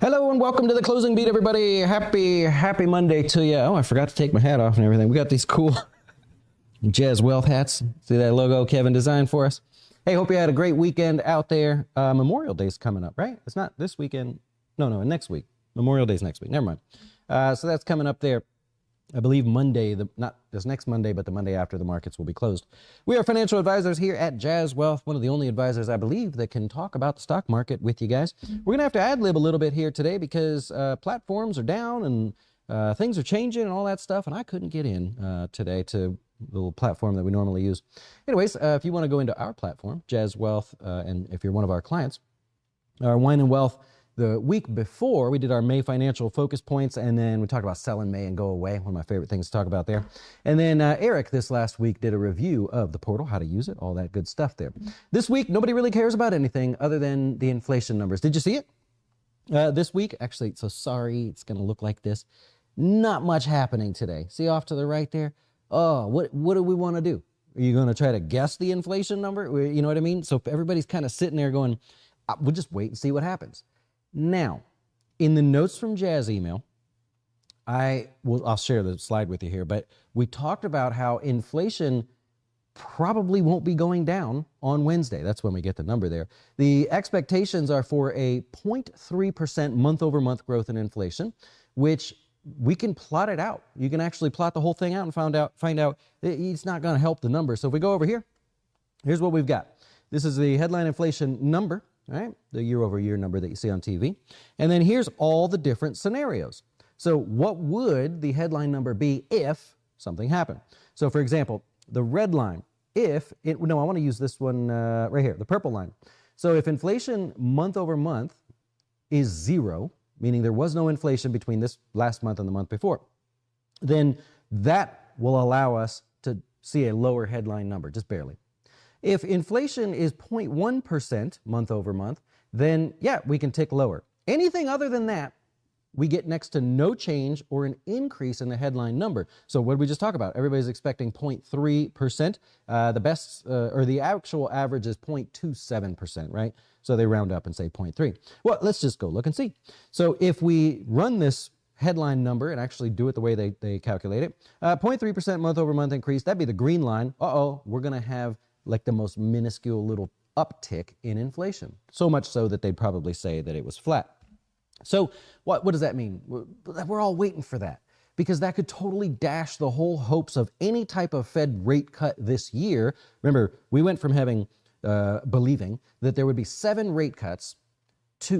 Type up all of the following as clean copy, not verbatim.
Hello and welcome to the closing beat, everybody. Happy Monday to you. Oh, I forgot to take my hat off and everything. We got these cool Jazz Wealth hats. See that logo Kevin designed for us? Hey, hope you had a great weekend out there. Memorial Day's coming up, right? It's not this weekend. No, next week. Memorial Day's next week. Never mind. So that's coming up there. I believe Monday, not this next Monday, but the Monday after the markets will be closed. We are financial advisors here at Jazz Wealth, one of the only advisors, I believe, that can talk about the stock market with you guys. We're going to have to ad-lib a little bit here today because platforms are down and things are changing and all that stuff, and I couldn't get in today to the little platform that we normally use. Anyways, if you want to go into our platform, Jazz Wealth, and if you're one of our clients, our Wine and Wealth, the week before, we did our May financial focus points, and then we talked about sell in May and go away, one of my favorite things to talk about there. And then Eric this last week did a review of the portal, how to use it, all that good stuff there. This week, nobody really cares about anything other than the inflation numbers. Did you see it? This week, actually, so sorry, it's going to look like this. Not much happening today. See off to the right there? Oh, what do we want to do? Are you going to try to guess the inflation number? You know what I mean? So everybody's kind of sitting there going, we'll just wait and see what happens. Now, in the notes from Jazz email, I'll share the slide with you here, but we talked about how inflation probably won't be going down on Wednesday. That's when we get the number there. The expectations are for a 0.3% month-over-month growth in inflation, which we can plot it out. You can actually plot the whole thing out and find out it's not going to help the number. So if we go over here, here's what we've got. This is the headline inflation number. All right, the year-over-year number that you see on TV. And then here's all the different scenarios. So what would the headline number be if something happened? So for example, the red line, I want to use this one right here, the purple line. So if inflation month over month is 0, meaning there was no inflation between this last month and the month before, then that will allow us to see a lower headline number, just barely. If inflation is 0.1% month over month, then yeah, we can tick lower. Anything other than that, we get next to no change or an increase in the headline number. So what did we just talk about? Everybody's expecting 0.3%. The best, or the actual average is 0.27%, right? So they round up and say 0.3. Well, let's just go look and see. So if we run this headline number and actually do it the way they calculate it, 0.3% month over month increase, that'd be the green line. We're going to have like the most minuscule little uptick in inflation. So much so that they'd probably say that it was flat. So what does that mean? We're all waiting for that because that could totally dash the whole hopes of any type of Fed rate cut this year. Remember, we went from having, believing that there would be 7 rate cuts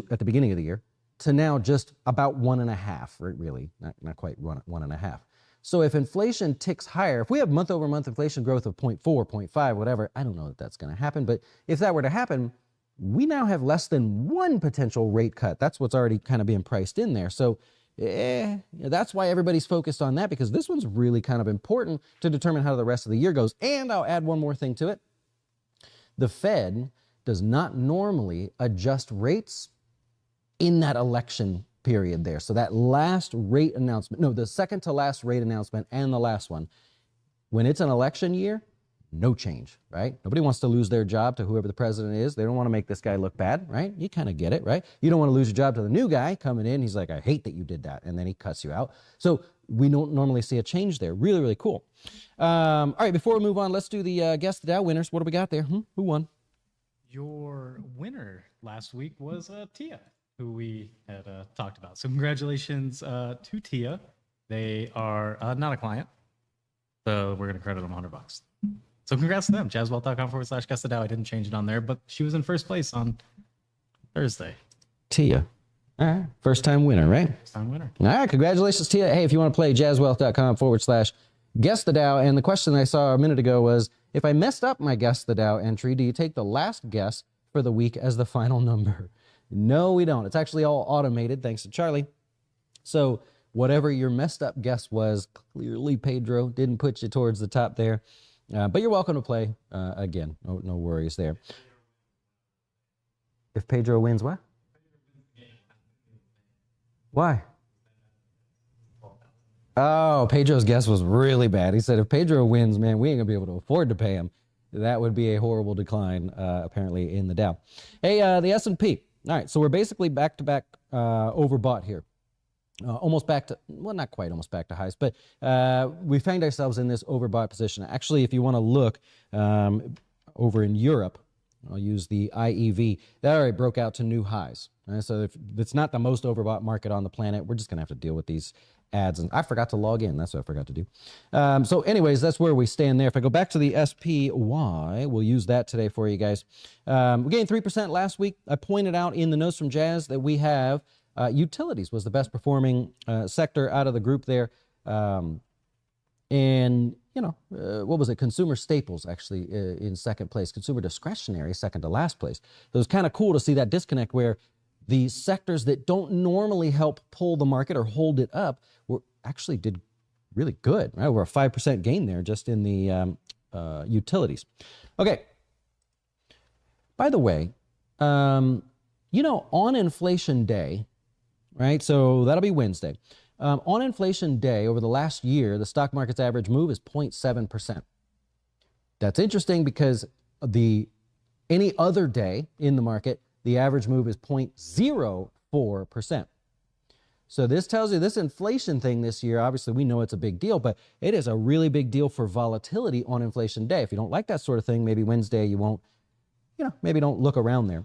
at the beginning of the year to now just about 1.5, really, not quite 1.5. So if inflation ticks higher, if we have month-over-month inflation growth of 0.4, 0.5, whatever, I don't know that that's going to happen, but if that were to happen, we now have less than 1 potential rate cut. That's what's already kind of being priced in there. So that's why everybody's focused on that, because this one's really kind of important to determine how the rest of the year goes. And I'll add one more thing to it. The Fed does not normally adjust rates in that election period there. So that last rate announcement, the second to last rate announcement and the last one, when it's an election year, no change, right? Nobody wants to lose their job to whoever the president is. They don't want to make this guy look bad, right? You kind of get it, right? You don't want to lose your job to the new guy coming in. He's like, I hate that you did that. And then he cuts you out. So we don't normally see a change there. Really, really cool. All right, before we move on, let's do the Guess the Dow winners. What do we got there? Who won? Your winner last week was Tia, who we had talked about. So congratulations to Tia. They are not a client, so we're going to credit them $100. So congrats to them. jazzwealth.com/guess the Dow. I didn't change it on there, but she was in first place on Thursday. Tia. All right. First time winner, right? First time winner. All right. Congratulations, Tia. Hey, if you want to play, jazzwealth.com/guess the Dow. And the question I saw a minute ago was, if I messed up my Guess the Dow entry, do you take the last guess for the week as the final number? No, we don't. It's actually all automated, thanks to Charlie. So whatever your messed up guess was, clearly Pedro didn't put you towards the top there. But you're welcome to play again. No worries there. If Pedro wins, what? Why? Oh, Pedro's guess was really bad. He said if Pedro wins, man, we ain't gonna be able to afford to pay him. That would be a horrible decline, apparently, in the Dow. Hey, the S&P. All right, so we're basically back-to-back overbought here. Almost back to, well, not quite almost back to highs, but we find ourselves in this overbought position. Actually, if you want to look over in Europe, I'll use the IEV. That already broke out to new highs. Right? So if it's not the most overbought market on the planet, we're just going to have to deal with these ads. And I forgot to log in. That's what I forgot to do. So anyways, that's where we stand there. If I go back to the SPY, we'll use that today for you guys. We gained 3% last week. I pointed out in the notes from Jazz that we have utilities was the best performing sector out of the group there. And, you know, what was it? Consumer staples, actually, in second place. Consumer discretionary, second to last place. So it was kind of cool to see that disconnect where the sectors that don't normally help pull the market or hold it up actually did really good. Right? We're a 5% gain there just in the utilities. Okay. By the way, you know, on inflation day, right? So that'll be Wednesday. On inflation day, over the last year, the stock market's average move is 0.7%. That's interesting because any other day in the market, the average move is 0.04%. So this tells you this inflation thing this year, obviously we know it's a big deal, but it is a really big deal for volatility on inflation day. If you don't like that sort of thing, maybe Wednesday you won't, you know, maybe don't look around there.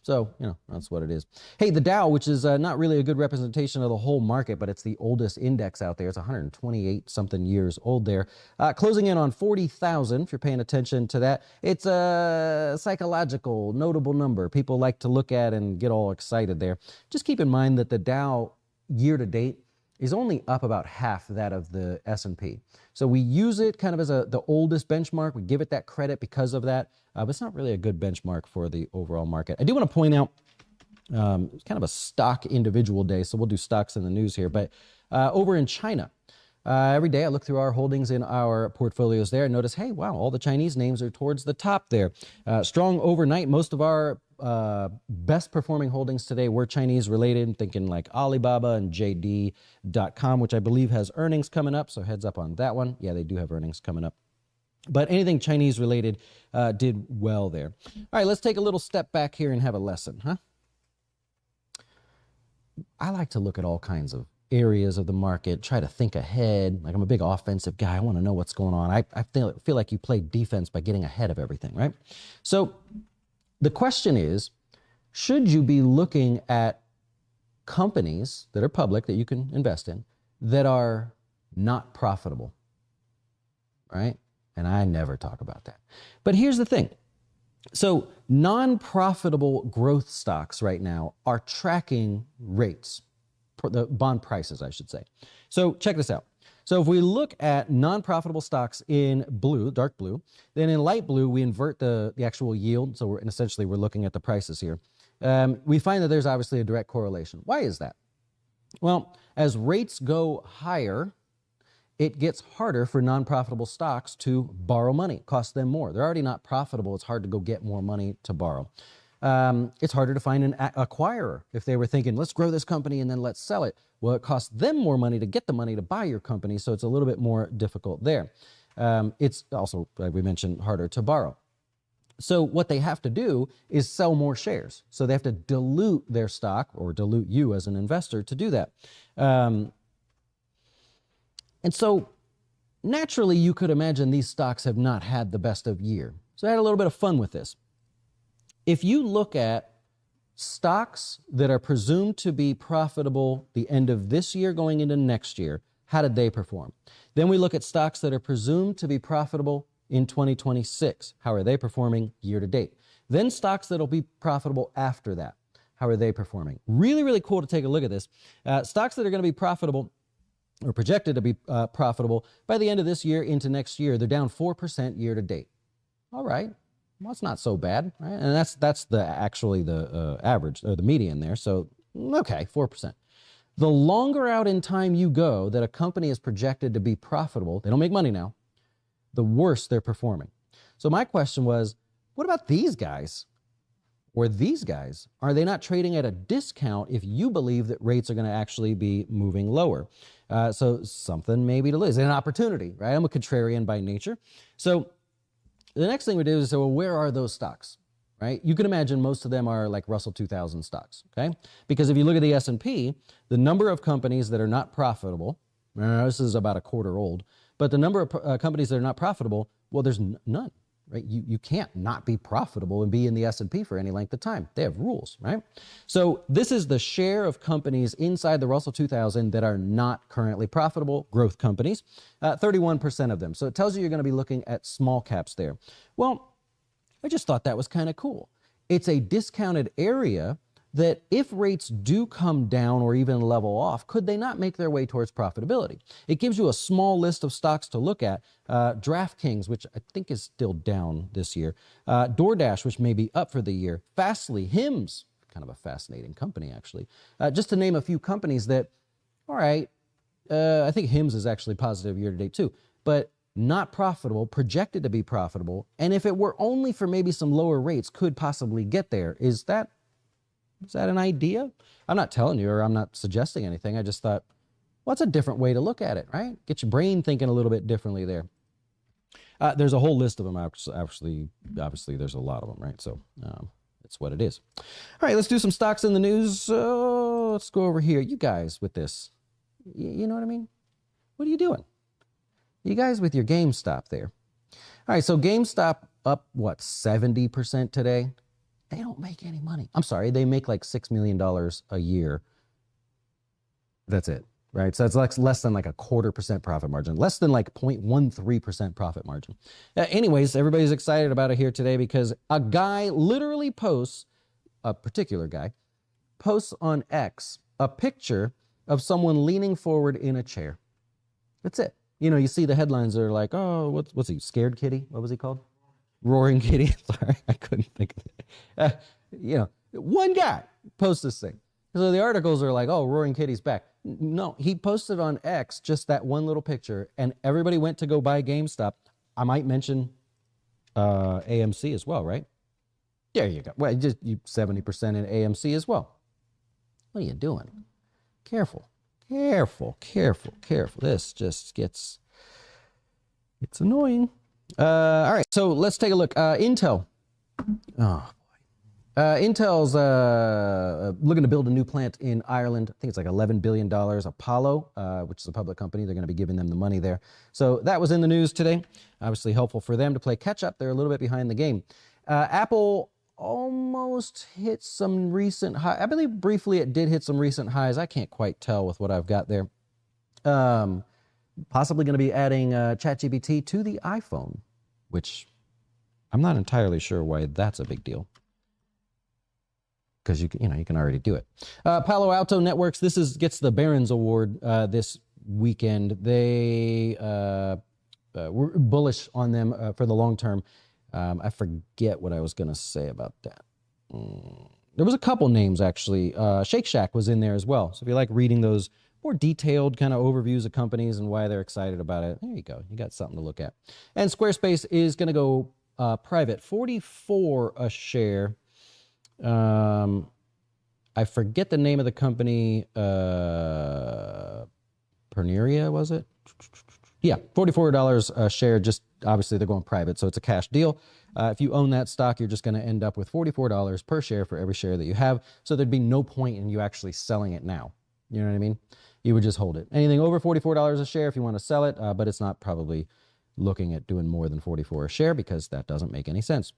So, you know, that's what it is. Hey, the Dow, which is not really a good representation of the whole market, but it's the oldest index out there. It's 128 something years old there. Closing in on 40,000, if you're paying attention to that. It's a psychological, notable number. People like to look at and get all excited there. Just keep in mind that the Dow year to date is only up about half that of the S&P. So we use it kind of as the oldest benchmark. We give it that credit because of that, but it's not really a good benchmark for the overall market. I do want to point out, it's kind of a stock individual day, so we'll do stocks in the news here, but over in China, every day I look through our holdings in our portfolios there and notice, hey, wow, all the Chinese names are towards the top there. Strong overnight. Most of our best performing holdings today were Chinese related, thinking like Alibaba and JD.com, which I believe has earnings coming up. So heads up on that one. Yeah, they do have earnings coming up. But anything Chinese related did well there. All right, let's take a little step back here and have a lesson, huh? I like to look at all kinds of areas of the market, try to think ahead. Like I'm a big offensive guy. I want to know what's going on. I feel like you play defense by getting ahead of everything, right? So the question is, should you be looking at companies that are public that you can invest in that are not profitable, right? And I never talk about that. But here's the thing. So non-profitable growth stocks right now are tracking rates, the bond prices, I should say. So check this out. So if we look at non-profitable stocks in blue, dark blue, then in light blue, we invert the actual yield. So essentially we're looking at the prices here. We find that there's obviously a direct correlation. Why is that? Well, as rates go higher, it gets harder for non-profitable stocks to borrow money. It costs them more. They're already not profitable. It's hard to go get more money to borrow. It's harder to find an acquirer. If they were thinking, let's grow this company and then let's sell it. Well, it costs them more money to get the money to buy your company, so it's a little bit more difficult there. It's also, like we mentioned, harder to borrow. So what they have to do is sell more shares. So they have to dilute their stock or dilute you as an investor to do that. And so naturally, you could imagine these stocks have not had the best of year. So I had a little bit of fun with this. If you look at stocks that are presumed to be profitable the end of this year going into next year, how did they perform? Then we look at stocks that are presumed to be profitable in 2026. How are they performing year to date? Then stocks that will be profitable after that. How are they performing? Really, really cool to take a look at this. Stocks that are going to be profitable or projected to be profitable by the end of this year into next year, they're down 4% year to date. All right. Well, it's not so bad, right? And that's actually the average or the median there. So Okay, 4%. The longer out in time you go that a company is projected to be profitable, they don't make money now, the worse they're performing. So my question was, what about these guys? Or these guys? Are they not trading at a discount if you believe that rates are going to actually be moving lower? So something maybe to lose, an opportunity, right? I'm a contrarian by nature. So the next thing we do is say, well, where are those stocks, right? You can imagine most of them are like Russell 2000 stocks, okay? Because if you look at the S&P, the number of companies that are not profitable, this is about a quarter old, but the number of companies that are not profitable, well, there's none. Right? You can't not be profitable and be in the S&P for any length of time. They have rules, right? So this is the share of companies inside the Russell 2000 that are not currently profitable, growth companies, 31% of them. So it tells you you're going to be looking at small caps there. Well, I just thought that was kind of cool. It's a discounted area that if rates do come down or even level off, could they not make their way towards profitability? It gives you a small list of stocks to look at. DraftKings, which I think is still down this year. DoorDash, which may be up for the year. Fastly, Hims, kind of a fascinating company actually. Just to name a few companies that, all right, I think Hims is actually positive year to date too, but not profitable, projected to be profitable. And if it were only for maybe some lower rates, could possibly get there. Is that an idea? I'm not telling you or I'm not suggesting anything. I just thought, well, it's a different way to look at it, right? Get your brain thinking a little bit differently there. There's a whole list of them. Actually, obviously, there's a lot of them, right? So it's what it is. All right, let's do some stocks in the news. Let's go over here. You guys with this, you know what I mean? What are you doing? You guys with your GameStop there. All right, so GameStop up, what, 70% today? They don't make any money. I'm sorry, they make like $6 million a year. That's it, right? So it's like less than like a 0.25% profit margin, less than like 0.13% profit margin. Anyways, everybody's excited about it here today because a guy literally posts, a particular guy, posts on X a picture of someone leaning forward in a chair. That's it. You know, you see the headlines are like, oh, what's he, Scared Kitty? What was he called? Roaring Kitty. Sorry, I couldn't think of it. You know, one guy posts this thing. So the articles are like, oh, Roaring Kitty's back. No, he posted on X just that one little picture, and everybody went to go buy GameStop. I might mention AMC as well, right? There you go. Well, just you 70% in AMC as well. What are you doing? Careful, careful, careful, careful. This just it's annoying. All right, so let's take a look. Intel. Oh, boy. Intel's looking to build a new plant in Ireland. I think it's like $11 billion. Apollo, which is a public company, they're going to be giving them the money there. So that was in the news today. Obviously helpful for them to play catch up. They're a little bit behind the game. Apple almost hit some recent high. I believe briefly it did hit some recent highs. I can't quite tell with what I've got there. Possibly going to be adding ChatGPT to the iPhone, which I'm not entirely sure why that's a big deal. Because you can already do it. Palo Alto Networks. This gets the Barron's Award this weekend. They were bullish on them for the long term. I forget what I was going to say about that. There was a couple names actually. Shake Shack was in there as well. So if you like reading those more detailed kind of overviews of companies and why they're excited about it, there you go. You got something to look at. And Squarespace is going to go private, 44 a share. I forget the name of the company. Perneria, was it? Yeah, $44 a share. Just obviously they're going private, so it's a cash deal. If you own that stock, you're just going to end up with $44 per share for every share that you have. So there'd be no point in you actually selling it now. You know what I mean? You would just hold it. Anything over $44 a share if you want to sell it, but it's not probably looking at doing more than 44 a share because that doesn't make any sense.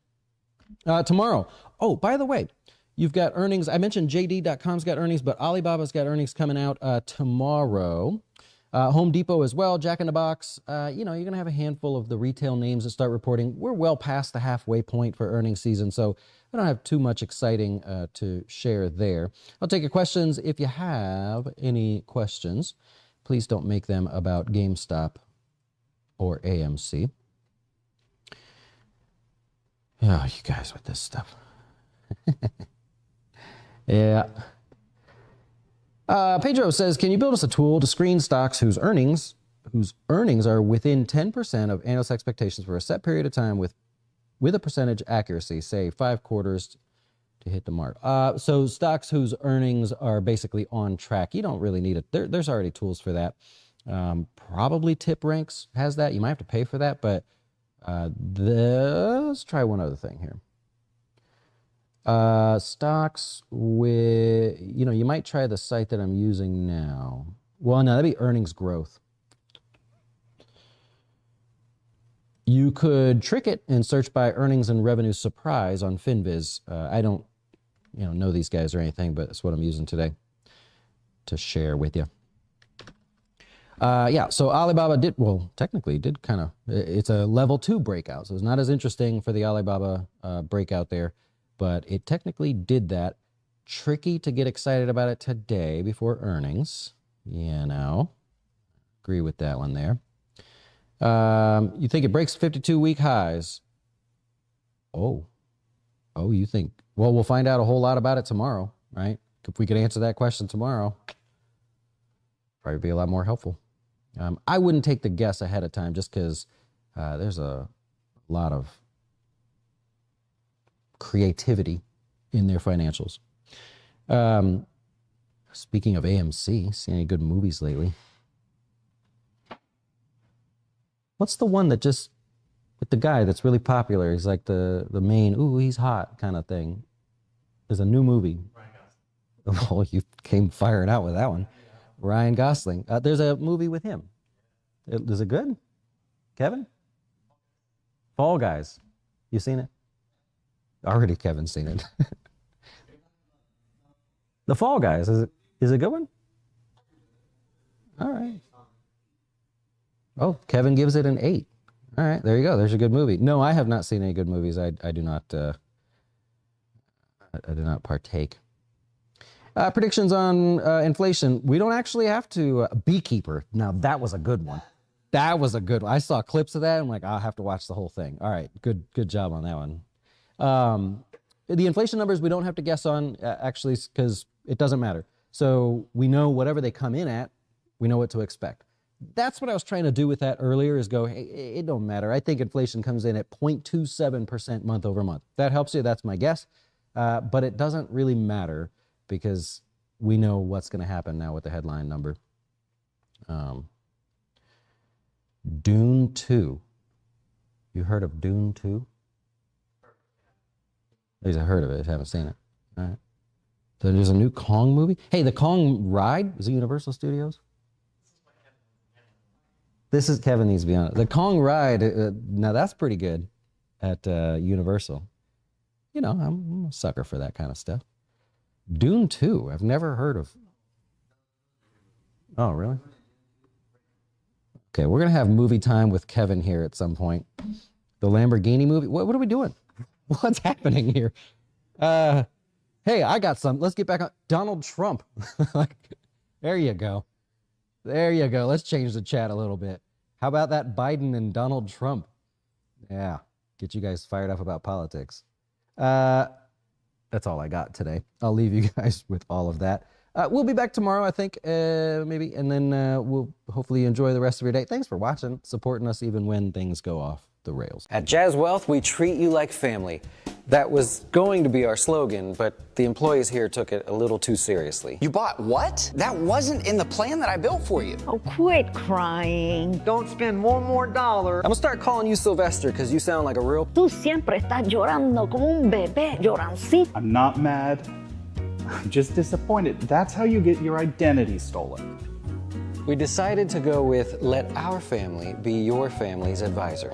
Tomorrow. Oh, by the way, you've got earnings. I mentioned JD.com's got earnings, but Alibaba's got earnings coming out tomorrow. Home Depot as well, Jack in the Box. You're going to have a handful of the retail names that start reporting. We're well past the halfway point for earnings season, so I don't have too much exciting to share there. I'll take your questions. If you have any questions, please don't make them about GameStop or AMC. Oh, you guys with this stuff. Yeah. Pedro says, can you build us a tool to screen stocks whose earnings are within 10% of analyst expectations for a set period of time with a percentage accuracy, say 5 quarters to hit the mark? So stocks whose earnings are basically on track, you don't really need it. There's already tools for that. Probably TipRanks has that. You might have to pay for that, but let's try one other thing here. Stocks with, you might try the site that I'm using now. Well, no, that'd be earnings growth. You could trick it and search by earnings and revenue surprise on FinViz. I don't, know these guys or anything, but it's what I'm using today to share with you. Yeah, so Alibaba technically did kind of, it's a level 2 breakout, so it's not as interesting for the Alibaba breakout there, but it technically did that. Tricky to get excited about it today before earnings. Agree with that one there. You think it breaks 52-week highs? Oh, you think? Well, we'll find out a whole lot about it tomorrow, right? If we could answer that question tomorrow, probably be a lot more helpful. I wouldn't take the guess ahead of time just because there's a lot of creativity in their financials. Speaking of AMC, seen any good movies lately? What's the one that just, with the guy that's really popular? He's like the main, ooh, he's hot kind of thing. There's a new movie. Ryan Gosling. Well, you came firing out with that one. Ryan Gosling. There's a movie with him. Is it good? Kevin? Fall Guys. You seen it? Already Kevin's seen it. The Fall Guys. Is it a good one? All right. Oh, Kevin gives it an 8. All right, there you go. There's a good movie. No, I have not seen any good movies. I do not partake. Predictions on inflation. We don't actually have to. Beekeeper. Now, that was a good one. That was a good one. I saw clips of that. I'm like, I'll have to watch the whole thing. All right, good job on that one. The inflation numbers we don't have to guess on, actually, because it doesn't matter. So we know whatever they come in at, we know what to expect. That's what I was trying to do with that earlier, is go, hey, it don't matter. I think inflation comes in at 0.27% month over month. If that helps you, that's my guess. But it doesn't really matter because we know what's going to happen now with the headline number. Dune 2. You heard of Dune 2? At least I heard of it. I haven't seen it. All right. So there's a new Kong movie. Hey, the Kong ride, is it Universal Studios? This is Kevin needs to be on it. The Kong ride, now that's pretty good at Universal. I'm a sucker for that kind of stuff. Dune 2, I've never heard of. Oh, really? Okay, we're going to have movie time with Kevin here at some point. The Lamborghini movie. What are we doing? What's happening here? Hey, I got some. Let's get back on. Donald Trump. There you go. There you go. Let's change the chat a little bit. How about that Biden and Donald Trump? Yeah, get you guys fired up about politics. That's all I got today. I'll leave you guys with all of that. We'll be back tomorrow, I think, maybe, and then we'll hopefully enjoy the rest of your day. Thanks for watching, supporting us even when things go off the rails. At Jazz Wealth, we treat you like family. That was going to be our slogan, but the employees here took it a little too seriously. You bought what? That wasn't in the plan that I built for you. Oh, quit crying. Don't spend one more dollar. I'm gonna start calling you Sylvester because you sound like a real... Tú siempre estás llorando como un bebé llorancito. I'm not mad. I'm just disappointed. That's how you get your identity stolen. We decided to go with let our family be your family's advisor.